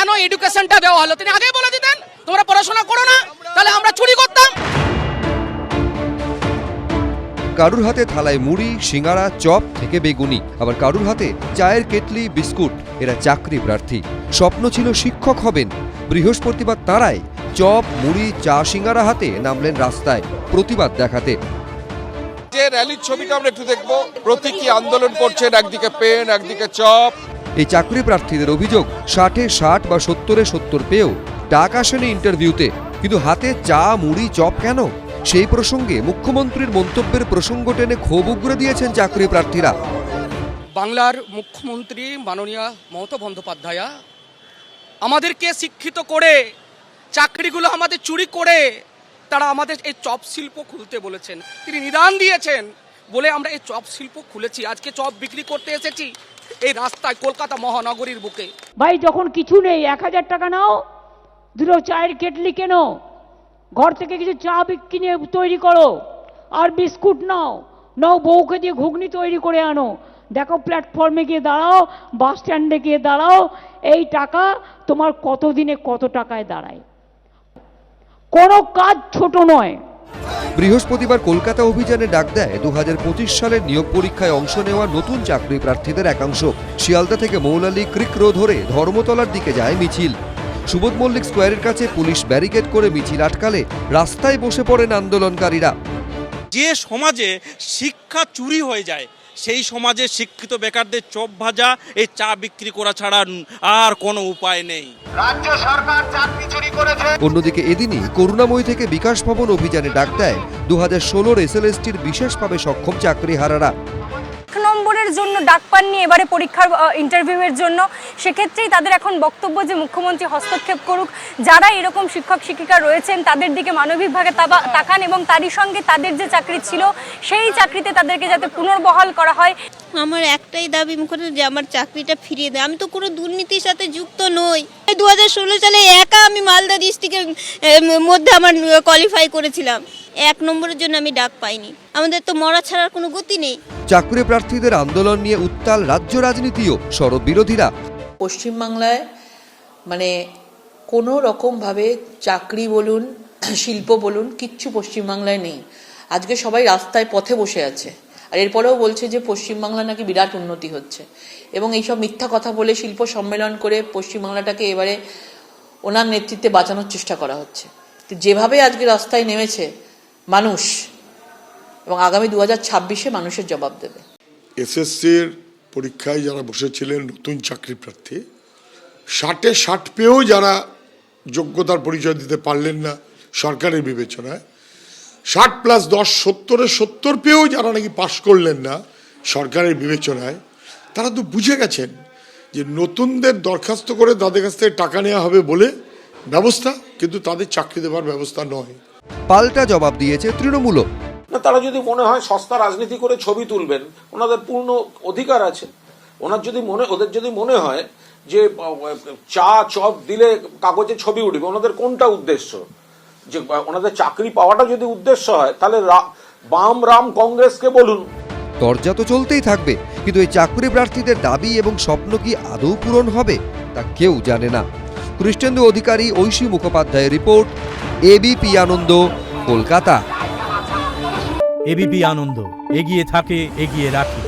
কেন এডুকেশনটা দেওয়া হলো তিনি আগেই বলে দিতেন তোমরা পড়াশোনা করো না, তাহলে আমরা চুরি করতাম। কারুর হাতে থালায় মুড়ি, সিঙ্গারা, চপ থেকে বেগুনি, আবার কারুর হাতে চায়ের কেটলি, বিস্কুট। এরা চাকরি প্রার্থী, স্বপ্ন ছিল শিক্ষক হবেন। বৃহস্পতিবার তারাই চপ, মুড়ি, চা, সিঙ্গারা হাতে নামলেন রাস্তায় প্রতিবাদ দেখাতে। যে র্যালির ছবিটা আমরা একটু দেখবো, প্রতীকী আন্দোলন করছেন, একদিকে পেন, একদিকে চপ। এই চাকরি প্রার্থীদের অভিযোগ 60-এ 60 বা 70-এ 70 পেয়েও ডাক আসেনি ইন্টারভিউতে, কিন্তু হাতে চা, মুড়ি, চপ কেন? সেই প্রসঙ্গে মুখ্যমন্ত্রীর মন্তব্যের প্রসঙ্গ টেনে ক্ষোভ উগরে দিয়েছেন চাকরি প্রার্থীরা। বাংলার মুখ্যমন্ত্রী মাননীয় মমতা বন্দ্যোপাধ্যায় আমাদেরকে শিক্ষিত করে চাকরিগুলো আমাদের চুরি করে তারা আমাদের এই চপ শিল্প খুলতে বলেছেন। তিনি নিদান দিয়েছেন বলে আমরা এই চপ শিল্প খুলেছি। আজকে চপ বিক্রি করতে এসেছি এই রাস্তায়, কলকাতা মহানগরীর বুকে। ভাই যখন কিছু নেই 1000 টাকা নাও, দুটো চায়ের কেটলি কেনো, ঘর থেকে কিছু চা কিনে তৈরি করো, আর বিস্কুট নাও, বউকে দিয়ে ঘুগনি তৈরি করে আনো, দেখো প্ল্যাটফর্মে গিয়ে দাঁড়াও, বাস স্ট্যান্ডে গিয়ে দাঁড়াও, এই টাকা তোমার কত দিনে কত টাকায় দাঁড়ায়। কোনো কাজ ছোট নয়। বৃহস্পতিবার কলকাতা অভিযানে ডাক দেয় 2025 সালের নিয়োগ পরীক্ষায় অংশ নেওয়া নতুন চাকরি প্রার্থীদের একাংশ। শিয়ালদা থেকে মৌলালী ক্রিক রোড ধরে ধর্মতলার দিকে যায় মিছিল। সুবোধ মল্লিক স্কোয়ারের কাছে পুলিশ ব্যারিকেড করে মিছিল আটকালে রাস্তায় বসে পড়েন আন্দোলনকারীরা। যে সমাজে শিক্ষা চুরি হয়ে যায় সেই সমাজে শিক্ষিত বেকারদের চপ ভাজা, এই চা বিক্রি করা ছাড়া আর কোনো উপায় নেই। রাজ্য সরকার চাকরি চুরি করেছে। অন্যদিকে এদিনই করুণাময়ী থেকে বিকাশ ভবন অভিযানে ডাক দেয় 2016-র এসএলএসটির বিশেষভাবে সক্ষম চাকরিহারারা। নম্বরের জন্য ডাক পাননি এবারে পরীক্ষার ইন্টারভিউয়ের জন্য, সেক্ষেত্রেই তাদের এখন বক্তব্য যে মুখ্যমন্ত্রী হস্তক্ষেপ করুক, যারা এরকম শিক্ষক শিক্ষিকা রয়েছেন তাদের দিকে মানবিকভাবে তাকান এবং তারই সঙ্গে তাদের যে চাকরি ছিল সেই চাকরিতে তাদেরকে যাতে পুনর্বহাল করা হয়। আমার একটাই দাবি মুখ্যমন্ত্রী যে আমার চাকরিটা ফিরিয়ে দেয়। আমি তো কোনো দুর্নীতির সাথে যুক্ত নই। 2016 সালে একা আমি মালদা ডিস্ট্রিক্টের মধ্যে আমার কোয়ালিফাই করেছিলাম, 1 নম্বরের জন্য আমি ডাক পাইনি। আমাদের তো মরা ছাড়ার কোনো গতি নেই। চাকরি প্রার্থীদের আন্দোলন নিয়ে উত্তাল রাজ্য রাজনীতিও। সরব বিরোধীরা। পশ্চিমবাংলায় মানে কোনো রকমভাবে চাকরি বলুন, শিল্প বলুন, কিচ্ছু পশ্চিমবাংলায় নেই। আজকে সবাই রাস্তায় পথে বসে আছে, আর এরপরেও বলছে যে পশ্চিমবাংলা নাকি বিরাট উন্নতি হচ্ছে, এবং এইসব মিথ্যা কথা বলে শিল্প সম্মেলন করে পশ্চিমবাংলাটাকে এবারে ওনার নেতৃত্বে বাঁচানোর চেষ্টা করা হচ্ছে। তো যেভাবে আজকে রাস্তায় নেমেছে মানুষ, এবং আগামী 2026-এ মানুষের জবাব দেবে। এসএসসির পরীক্ষায় যারা বসেছিলেন নতুন চাকরি প্রার্থী, 60-এ 60 পেয়েও যারা যোগ্যতার পরিচয় দিতে পারলেন না সরকারের বিবেচনায়, 60+10 70-এ 70 পেয়েও যারা নাকি পাশ করলেন না সরকারের বিবেচনায়, তারা তো বুঝে গেছেন যে নতুনদের দরখাস্ত করে তাদের কাছ থেকে টাকা নেওয়া হবে বলে ব্যবস্থা, কিন্তু তাদের চাকরি দেওয়ার ব্যবস্থা নয়। পাল্টা জবাব দিয়েছে তৃণমূলও। না, তারা যদি মনে হয় সস্তা রাজনীতি করে ছবি তুলবেন, ওনাদের পূর্ণ অধিকার আছে। ওদের যদি মনে হয় যে চা চপ দিলে কাগজে ছবি উঠবে, ওনাদের কোনটা উদ্দেশ্য? যে ওনাদের চাকরি পাওয়াটা যদি উদ্দেশ্য হয় তাহলে বাম রাম কংগ্রেসকে বলুন। তরজা তো চলতেই থাকবে, কিন্তু এই চাকরি প্রার্থীদের দাবি এবং স্বপ্ন কি আদৌ পূরণ হবে তা কেউ জানে না। কৃষ্ণেন্দু অধিকারী, ঐশী মুখোপাধ্যায়ের রিপোর্ট, এবিপি আনন্দ, কলকাতা। এবিপি আনন্দ, এগিয়ে থাকে, এগিয়ে রাখে।